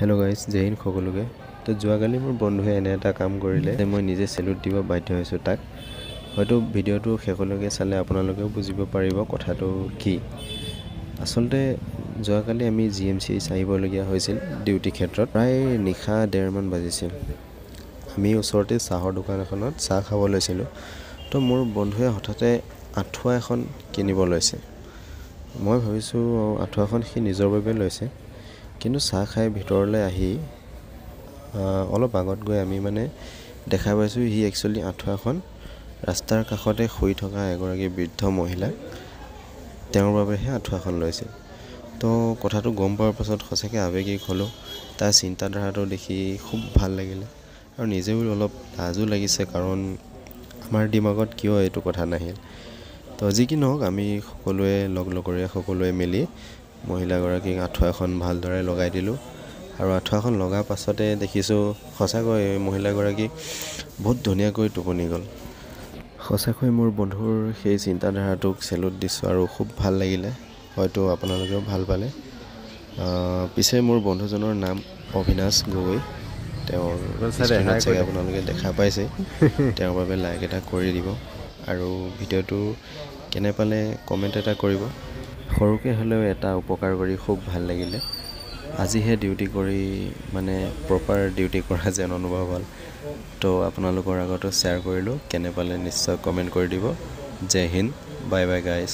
hello guys जय हिंद সকলোকে তো যোৱাকালি মোৰ বন্ধুৱে এনে এটা কাম কৰিলে মই নিজে সেলুট দিব বাধ্য হৈছো তাক হয়তো ভিডিওটো শেষলৈকে চালে আপোনালোকেও বুজিব পাৰিব কথাটো কি আসলতে যোৱাকালি আমি জিএমচি চাইবলগীয়া হৈছিল ডিউটি ক্ষেত্ৰত প্ৰায় নিশা 1:30 মান বাজিছিল আমি ওচৰতে চাহৰ দোকান এখনত চাহ খাব লৈছিলো তো মোৰ বন্ধুৱে হঠাতে আঠুৱা এখন কিনিব লৈছে মই ভাবিছো আঠুৱাখন সি নিজৰ বাবে লৈছে কিন্তু চাহ খাই ভিতৰলৈ আহি অলপ আগত গৈ আমি মানে দেখা পাইছো হি একচুয়ালি আঠুৱাখন ৰাস্তাৰ কাষতে শুই থকা এগৰাকী বৃদ্ধ মহিলা তেওঁৰ বাবেহে আঠুৱাখন লৈছে তো কথাটো গম পোৱাৰ পাছত সঁচাকৈ আবেগিক হলো তাৰ চিন্তাধাৰাটো দেখি খুব ভাল লাগিলে আৰু নিজেও অলপ লাজো লাগিছে কাৰণ আমাৰ দিমাগত কিয় এইটো কথা নাহিল তো যি কি নহওক আমি সকলোৱে লগৰীয়া সকলোৱে মিলি মহিলাগৰাকীক আঠুৱাখন ভালদৰে লগাই দিলো আৰু আঠুৱাখন লগাৰ পাছতে দেখিছো সঁচাকৈ মহিলাগৰাকী বহুত ধুনীয়াকৈ টোপনি গল সঁচাকৈ মোৰ বন্ধুৰ সেই চিন্তাধাৰাটোক সেলুট দিছো আৰু খুব ভাল লাগিলে হয়তো আপোনালোকেও ভাল পালে পিছে মোৰ বন্ধুজনৰ নাম অভিনাশ গগৈ তেওঁৰ স্ক্ৰীনত আপোনালোকে দেখা পাইছে তেওঁৰ বাবে লাইক এটা কৰি দিব আৰু ভিডিওটো কেনে পালে কমেন্ট এটা কৰিব সৰুকে হলেও এটা উপকাৰ কৰি খুব ভাল লাগিলে আজিহে ডিউটি কৰি মানে প্ৰপাৰ ডিউটি কৰা যেন অনুভৱ হ'ল তো আপোনালোকৰ আগতো শ্বেয়াৰ কৰিলো কেনে পালে নিশ্চয় কমেন্ট কৰি দিব জয় হিন্দ বাই বাই গাইস